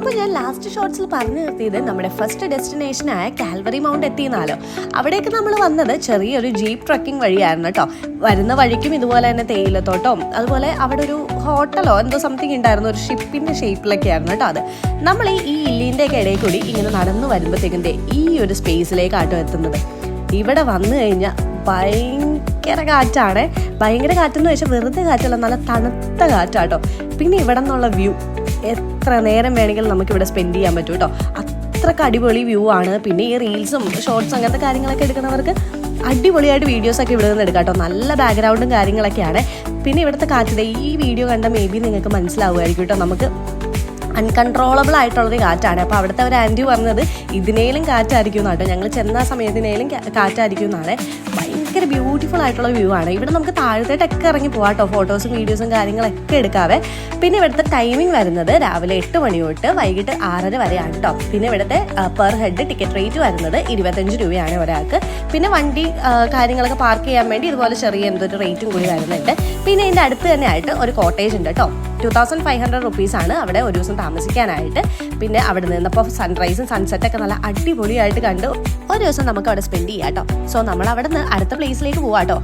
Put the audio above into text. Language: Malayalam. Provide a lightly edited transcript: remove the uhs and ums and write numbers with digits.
അപ്പോൾ ഞാൻ ലാസ്റ്റ് ഷോർട്സിൽ പറഞ്ഞു നിർത്തിയത് നമ്മുടെ ഫസ്റ്റ് ഡെസ്റ്റിനേഷനായ കാൽവറി മൗണ്ട് എത്തിയെന്നാലോ. അവിടേക്ക് നമ്മൾ വന്നത് ചെറിയൊരു ജീപ്പ് ട്രക്കിംഗ് വഴിയായിരുന്നു കേട്ടോ. വരുന്ന വഴിക്കും ഇതുപോലെ തന്നെ തേയിലത്തോട്ടവും അതുപോലെ അവിടെ ഒരു ഹോട്ടലോ എന്തോ സംതിങ് ഉണ്ടായിരുന്നു, ഒരു ഷിപ്പിൻ്റെ ഷേപ്പിലൊക്കെ ആയിരുന്നു കേട്ടോ. അത് നമ്മൾ ഈ ഇല്ലിൻ്റെയൊക്കെ ഇടയിൽ കൂടി ഇങ്ങനെ നടന്നു വരുമ്പോഴത്തേക്കും ഈ ഒരു സ്പേസിലേക്കാട്ടോ എത്തുന്നത്. ഇവിടെ വന്നു കഴിഞ്ഞാൽ ഭയങ്കര കാറ്റാണ്. ഭയങ്കര കാറ്റെന്ന് വെച്ചാൽ വെറുതെ കാറ്റല്ല, നല്ല തണുത്ത കാറ്റാട്ടോ. പിന്നെ ഇവിടെ നിന്നുള്ള വ്യൂ എത്ര നേരം വേണമെങ്കിലും നമുക്കിവിടെ സ്പെൻഡ് ചെയ്യാൻ പറ്റും കേട്ടോ. അത്രക്ക് അടിപൊളി വ്യൂ ആണ്. പിന്നെ ഈ റീൽസും ഷോർട്സും അങ്ങനത്തെ കാര്യങ്ങളൊക്കെ എടുക്കുന്നവർക്ക് അടിപൊളിയായിട്ട് വീഡിയോസൊക്കെ ഇവിടെ നിന്ന് എടുക്കാം കേട്ടോ. നല്ല ബാക്ക്ഗ്രൗണ്ടും കാര്യങ്ങളൊക്കെയാണ്. പിന്നെ ഇവിടുത്തെ കാറ്റിടെ ഈ വീഡിയോ കണ്ട മേ ബി നിങ്ങൾക്ക് മനസ്സിലാവുമായിരിക്കും കേട്ടോ. നമുക്ക് അൺകൺട്രോളബിൾ ആയിട്ടുള്ളൊരു കാറ്റാണ്. അപ്പോൾ അവിടുത്തെ ഒരു ആൻറ്റി പറഞ്ഞത് ഇതിനേലും കാറ്റായിരിക്കും എന്നാട്ടോ. ഞങ്ങൾ ചെന്ന സമയത്തിനേലും കാറ്റായിരിക്കും എന്നാണ്. ഭയങ്കര ബ്യൂട്ടിഫുൾ ആയിട്ടുള്ള വ്യൂ ആണ്. ഇവിടെ നമുക്ക് താഴത്തേട്ടൊക്കെ ഇറങ്ങി പോകാം കേട്ടോ. ഫോട്ടോസും വീഡിയോസും കാര്യങ്ങളൊക്കെ എടുക്കാവേ. പിന്നെ ഇവിടുത്തെ ടൈമിംഗ് വരുന്നത് രാവിലെ 8 മണി തൊട്ട് വൈകിട്ട് 6:30 വരെയാണ് കേട്ടോ. പിന്നെ ഇവിടുത്തെ പെർ ഹെഡ് ടിക്കറ്റ് റേറ്റ് വരുന്നത് 25 രൂപയാണ് ഒരാൾക്ക്. പിന്നെ വണ്ടി കാര്യങ്ങളൊക്കെ പാർക്ക് ചെയ്യാൻ വേണ്ടി ഇതുപോലെ ചെറിയ എന്തൊരു റേറ്റും കൂടി വരുന്നുണ്ട്. പിന്നെ ഇതിൻ്റെ അടുത്ത് തന്നെ ആയിട്ട് ഒരു കോട്ടേജ് ഉണ്ട് കേട്ടോ. 2500 റുപ്പീസാണ് അവിടെ ഒരു ദിവസം താമസിക്കാനായിട്ട്. പിന്നെ അവിടെ നിന്നപ്പോൾ സൺറൈസും സൺസെറ്റൊക്കെ നല്ല അടിപൊളിയായിട്ട് കണ്ട് ഒരു ദിവസം നമുക്ക് അവിടെ സ്പെൻഡ് ചെയ്യാം കേട്ടോ. സോ നമ്മൾ അവിടെ നിന്ന് അടുത്ത പ്ലേസിലേക്ക് പോവാം കേട്ടോ.